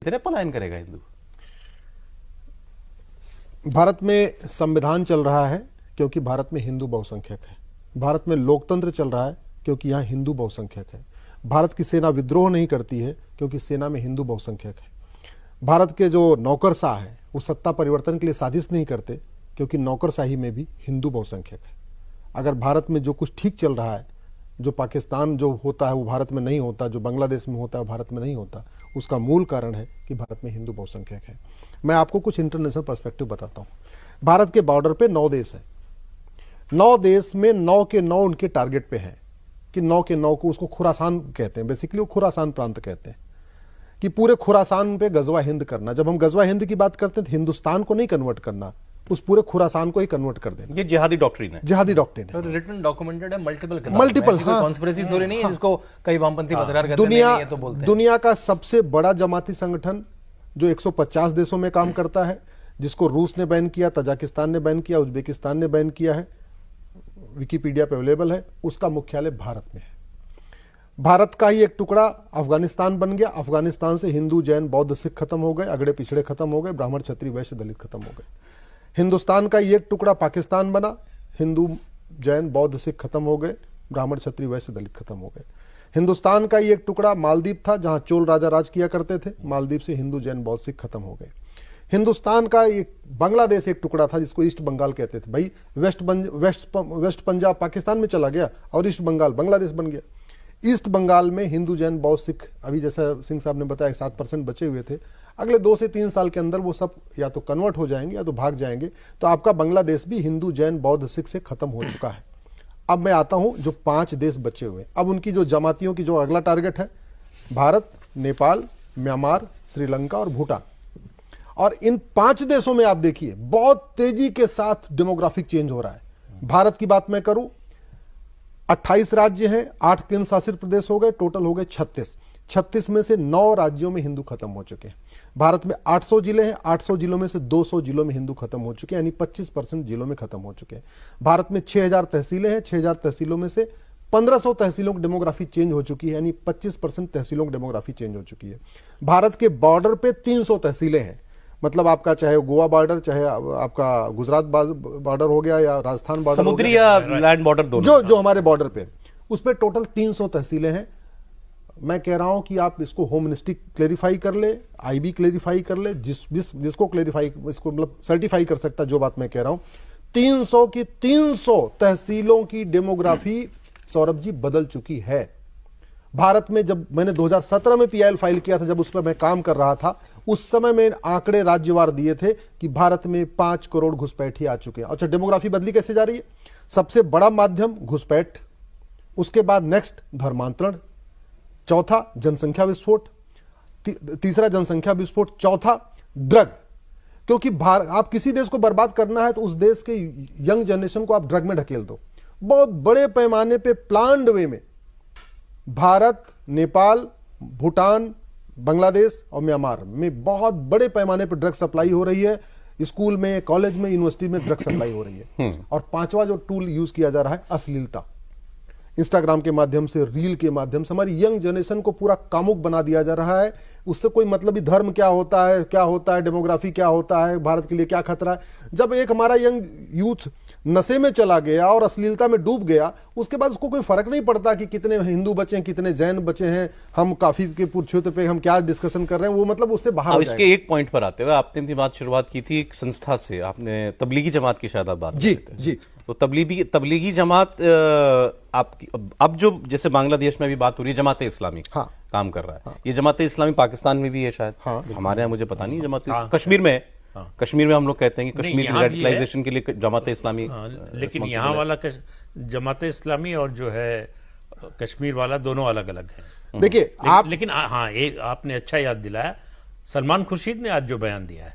तेरे पलायन करेगा हिंदू? भारत में संविधान चल रहा है क्योंकि भारत में हिंदू बहुसंख्यक है। भारत में लोकतंत्र चल रहा है क्योंकि यहाँ हिंदू बहुसंख्यक है। भारत की सेना विद्रोह नहीं करती है क्योंकि सेना में हिंदू बहुसंख्यक है। भारत के जो नौकरशाह है वो सत्ता परिवर्तन के लिए साजिश नहीं करते क्योंकि नौकरशाही में भी हिंदू बहुसंख्यक है। अगर भारत में जो कुछ ठीक चल रहा है, जो पाकिस्तान जो होता है वो भारत में नहीं होता, जो बांग्लादेश में होता है वो भारत में नहीं होता, उसका मूल कारण है कि भारत में हिंदू बहुसंख्यक है। मैं आपको कुछ इंटरनेशनल पर्सपेक्टिव बताता हूँ। भारत के बॉर्डर पे 9 देश हैं। 9 देश में 9 के 9 उनके टारगेट पे हैं कि 9 के 9 को उसको खुरासान कहते हैं। बेसिकली वो खुरासान प्रांत कहते हैं कि पूरे खुरासान पे गजवा हिंद करना। जब हम गजवा हिंद की बात करते हैं तो हिंदुस्तान को नहीं कन्वर्ट करना, उस पूरे खुरासान को ही कन्वर्ट कर देना। ये जिहादी डॉक्ट्रिन है। जिहादी डॉक्ट्रिन है। रिटन डॉक्यूमेंटेड है, मल्टीपल कॉन्स्पिरेसी थ्योरी नहीं है जिसको कई वामपंथी पत्रकार कहते हैं, नहीं, ये तो बोलते हैं। दुनिया का सबसे बड़ा जमाती संगठन जो 150 देशों में काम करता है, जिसको रूस ने बैन किया, तजाकिस्तान ने बैन किया, उज्बेकिस्तान ने बैन किया है, विकिपीडिया पे अवेलेबल है, उसका मुख्यालय भारत में है। भारत का ही एक टुकड़ा अफगानिस्तान बन गया। अफगानिस्तान से हिंदू जैन बौद्ध सिख खत्म हो गए, अगड़े पिछड़े खत्म हो गए, ब्राह्मण क्षत्रिय वैश्य दलित खत्म हो गए। हिंदुस्तान का ही एक टुकड़ा पाकिस्तान बना, हिंदू जैन बौद्ध सिख खत्म हो गए, ब्राह्मण क्षत्रिय वैश्य दलित खत्म हो गए। हिंदुस्तान का ही एक टुकड़ा मालदीव था जहां चोल राजा राज किया करते थे, मालदीव से हिंदू जैन बौद्ध सिख खत्म हो गए। हिंदुस्तान का एक बांग्लादेश एक टुकड़ा था जिसको ईस्ट बंगाल कहते थे। भाई वेस्ट पंजाब पाकिस्तान में चला गया और ईस्ट बंगाल बांग्लादेश बन गया। ईस्ट बंगाल में हिंदू जैन बौद्ध सिख अभी जैसा सिंह साहब ने बताया 7% बचे हुए थे। अगले 2 से 3 साल के अंदर वो सब या तो कन्वर्ट हो जाएंगे या तो भाग जाएंगे। तो आपका बांग्लादेश भी हिंदू जैन बौद्ध सिख से खत्म हो चुका है। अब मैं आता हूं जो 5 देश बचे हुए। अब उनकी जो जमातियों की जो अगला टारगेट है, भारत, नेपाल, म्यांमार, श्रीलंका और भूटान। और इन 5 देशों में आप देखिए बहुत तेजी के साथ डेमोग्राफिक चेंज हो रहा है। भारत की बात मैं करूं, 28 राज्य हैं, 8 केंद्र शासित प्रदेश हो गए, टोटल हो गए 36। 36 में से 9 राज्यों में हिंदू खत्म हो चुके हैं। भारत में 800 जिले हैं, 800 जिलों में से 200 जिलों में हिंदू खत्म हो चुके हैं, यानी 25% जिलों में खत्म हो चुके हैं। भारत में 6000 तहसीलें हैं, 6000 तहसीलों में से 1500 तहसीलों की डेमोग्राफी चेंज हो चुकी है, यानी 25% तहसीलों की डेमोग्राफी चेंज हो चुकी है। भारत के बॉर्डर पे 300 तहसीलें हैं, मतलब आपका चाहे गोवा बॉर्डर, चाहे आपका गुजरात बॉर्डर हो गया या राजस्थान बॉर्डर, समुद्री या लैंड बॉर्डर दोनों, जो हमारे बॉर्डर पे, उस पे टोटल 300 तहसीलें हैं। मैं कह रहा हूं कि आप इसको होम मिनिस्ट्री क्लेरिफाई कर ले, आईबी क्लेरिफाई कर ले, जिसको क्लेरिफाई, इसको मतलब सर्टिफाई कर सकता जो बात मैं कह रहा हूं। 300 की 300 तहसीलों की डेमोग्राफी सौरभ जी बदल चुकी है। भारत में जब मैंने 2017 में पीआईएल फाइल किया था, जब उस पर मैं काम कर रहा था, उस समय में आंकड़े राज्यवार दिए थे कि भारत में 5 करोड़ घुसपैठी आ चुके हैं। अच्छा, डेमोग्राफी बदली कैसे जा रही है? सबसे बड़ा माध्यम घुसपैठ, उसके बाद नेक्स्ट धर्मांतरण, चौथा जनसंख्या विस्फोट, तीसरा जनसंख्या विस्फोट, चौथा ड्रग। क्योंकि आप किसी देश को बर्बाद करना है तो उस देश के यंग जनरेशन को आप ड्रग में ढकेल दो। बहुत बड़े पैमाने पे प्लान्ड वे में भारत, नेपाल, भूटान, बांग्लादेश और म्यांमार में बहुत बड़े पैमाने पर ड्रग सप्लाई हो रही है। स्कूल में, कॉलेज में, यूनिवर्सिटी में ड्रग सप्लाई हो रही है। और 5वां जो टूल यूज किया जा रहा है, अश्लीलता। इंस्टाग्राम के माध्यम से, रील के माध्यम से हमारी यंग जनरेशन को पूरा कामुक बना दिया जा रहा है। उससे कोई मतलब ही धर्म क्या होता है, डेमोग्राफी क्या होता है, भारत के लिए क्या खतरा है। जब एक हमारा यंग यूथ नशे में चला गया और अश्लीलता में डूब गया, उसके बाद उसको कोई फर्क नहीं पड़ता कि कितने हिंदू बचे हैं, कितने जैन बचे हैं, हम काफी के क्षेत्र पे हम क्या डिस्कशन कर रहे हैं, वो मतलब उससे बाहर हो जाएगा। इसके एक पॉइंट पर आते हुए, आपने अपनी बात शुरुआत की थी एक संस्था से, आपने तबलीगी जमात की शायद आप बात जी जी। तो तबलीगी जमात आपकी अब जो जैसे बांग्लादेश में भी बात हो रही है, जमाते इस्लामी हाँ, काम कर रहा है। हाँ, ये जमाते इस्लामी पाकिस्तान में भी है शायद। हाँ, हमारे यहाँ मुझे पता नहीं। जमाते कश्मीर में है। हाँ, कश्मीर में हम लोग कहते हैं कि कश्मीर रेडिकलाइजेशन के लिए जमाते इस्लामी, लेकिन यहाँ वाला जमाते इस्लामी और जो है कश्मीर वाला दोनों अलग अलग है। देखिए लेकिन हाँ, एक आपने अच्छा याद दिलाया, सलमान खुर्शीद ने आज जो बयान दिया है,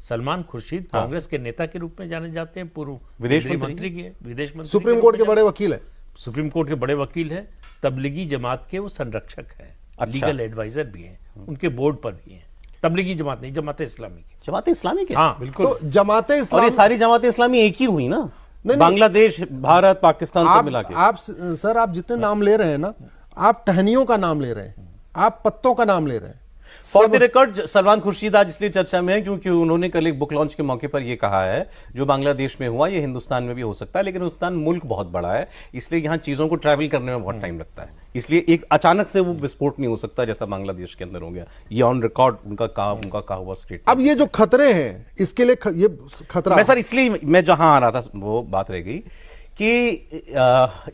सलमान खुर्शीद कांग्रेस के नेता के रूप में जाने जाते हैं, पूर्व विदेश मंत्री के, विदेश मंत्री, सुप्रीम कोर्ट के बड़े वकील है, सुप्रीम कोर्ट के बड़े वकील है, तबलीगी जमात के वो संरक्षक है, लीगल एडवाइजर भी हैं, उनके बोर्ड पर भी हैं। तबलीगी जमात नहीं, जमाते इस्लामी की। जमाते इस्लामी के, हाँ बिल्कुल। तो जमाते इस्लामी, और ये सारी जमाते इस्लामी एक ही हुई ना, बांग्लादेश, भारत, पाकिस्तान से मिला के। आप सर, आप जितने नाम ले रहे हैं ना, आप टहनियों का नाम ले रहे हैं, आप पत्तों का नाम ले रहे हैं। For the record Salman Khurshid आज इसलिए चर्चा में है क्योंकि उन्होंने कल एक बुक लॉन्च के मौके पर यह कहा है जो बांग्लादेश में हुआ ये हिंदुस्तान में भी हो सकता है, लेकिन हिंदुस्तान मुल्क बहुत बड़ा है, इसलिए यहां चीजों को ट्रैवल करने में बहुत टाइम लगता है, इसलिए एक अचानक से वो विस्फोट नहीं हो सकता जैसा बांग्लादेश के अंदर हो गया। ये ऑन रिकॉर्ड उनका कहा हुआ स्टेटमेंट। अब ये जो खतरे हैं इसके लिए ये खतरा मैं सर इसलिए मैं जहां आ रहा था वो बात रह गई कि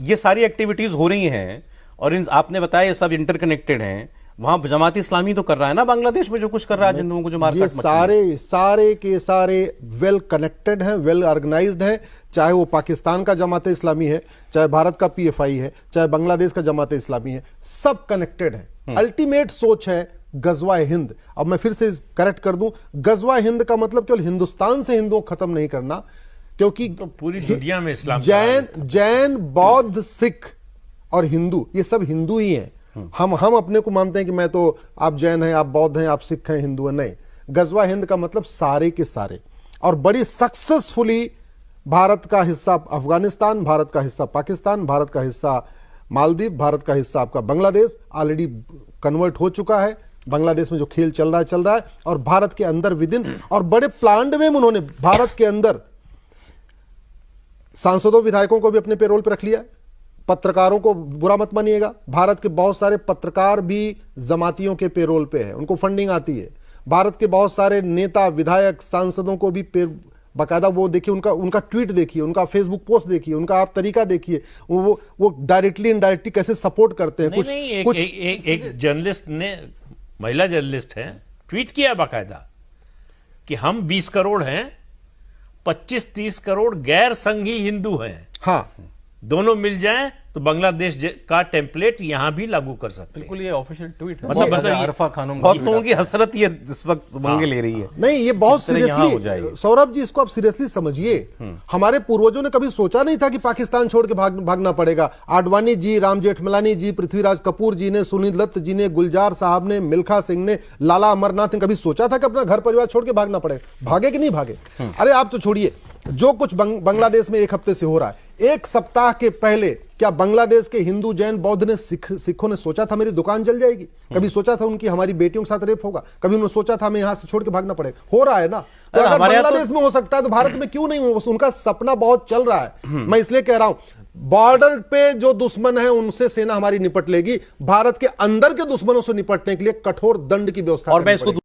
ये सारी एक्टिविटीज हो रही हैं और आपने बताया ये सब इंटरकनेक्टेड हैं। वहां जमात इस्लामी तो कर रहा है ना बांग्लादेश में जो कुछ कर रहा है, जिन लोगों को जो मार ये सारे के सारे वेल कनेक्टेड हैं, वेल ऑर्गेनाइज्ड हैं, चाहे वो पाकिस्तान का जमात इस्लामी है, चाहे भारत का पीएफआई है, चाहे बांग्लादेश का जमात इस्लामी है, सब कनेक्टेड है। अल्टीमेट सोच है गजवा हिंद। अब मैं फिर से करेक्ट कर दूं, गजवा हिंद का मतलब केवल हिंदुस्तान से हिंदुओं को खत्म नहीं करना, क्योंकि तो पूरी दुनिया में इस्लाम जैन बौद्ध सिख और हिंदू ये सब हिंदू ही हैं। हम अपने को मानते हैं कि मैं तो आप जैन हैं, आप बौद्ध हैं, आप सिख हैं, हिंदू हैं, नहीं। गजवा हिंद का मतलब सारे के सारे, और बड़ी सक्सेसफुली भारत का हिस्सा अफगानिस्तान, भारत का हिस्सा पाकिस्तान, भारत का हिस्सा मालदीव, भारत का हिस्सा आपका बांग्लादेश ऑलरेडी कन्वर्ट हो चुका है। बांग्लादेश में जो खेल चल रहा है और भारत के अंदर विदिन, और बड़े प्लान्ड वे में उन्होंने भारत के अंदर सांसदों विधायकों को भी अपने पेरोल पर रख लिया। पत्रकारों को बुरा मत मानिएगा, भारत के बहुत सारे पत्रकार भी जमातियों के पेरोल पे हैं, उनको फंडिंग आती है। भारत के बहुत सारे नेता विधायक सांसदों को भी बाकायदा वो देखिए, उनका ट्वीट देखिए, उनका फेसबुक पोस्ट देखिए, उनका आप तरीका देखिए, वो डायरेक्टली इनडायरेक्टली कैसे सपोर्ट करते हैं। एक जर्नलिस्ट ने, महिला जर्नलिस्ट है, ट्वीट किया बाकायदा कि हम 20 करोड़ हैं, 25-30 करोड़ गैर संघी हिंदू हैं। हाँ, दोनों मिल जाएं तो बांग्लादेश का टेम्पलेट यहां भी लागू कर सकते हैं। बिल्कुल ये ऑफिशियल ट्वीट है। मतलब अरफा खानम बहुत लोगों की हसरत ये इस वक्त मंगे ले रही है। नहीं, ये बहुत इस तरह यहाँ हो सीरियसली, जाएगी। सौरभ जी इसको आप सीरियसली समझिए। हमारे पूर्वजों ने कभी सोचा नहीं था कि पाकिस्तान छोड़ के भागना पड़ेगा। आडवाणी जी, राम जेठमलानी जी, पृथ्वीराज कपूर जी ने, सुनील दत्त जी ने, गुलजार साहब ने, मिल्खा सिंह ने, लाला अमरनाथ ने कभी सोचा था कि अपना घर परिवार छोड़ के भागना पड़ेगा? भागे कि नहीं भागे? अरे आप तो छोड़िए, जो कुछ बांग्लादेश में एक हफ्ते से हो रहा है, एक सप्ताह के पहले क्या बांग्लादेश के हिंदू, जैन, बौद्ध ने, सिखों ने सोचा था मेरी दुकान जल जाएगी? कभी सोचा था उनकी हमारी बेटियों के साथ रेप होगा? कभी उन्होंने सोचा था हमें यहां से छोड़ के भागना पड़ेगा? हो रहा है ना। तो अगर बांग्लादेश में हो सकता है तो भारत में क्यों नहीं हो? उनका सपना बहुत चल रहा है। मैं इसलिए कह रहा हूं, बॉर्डर पे जो दुश्मन है उनसे सेना हमारी निपट लेगी, भारत के अंदर के दुश्मनों से निपटने के लिए कठोर दंड की व्यवस्था। और मैं इसको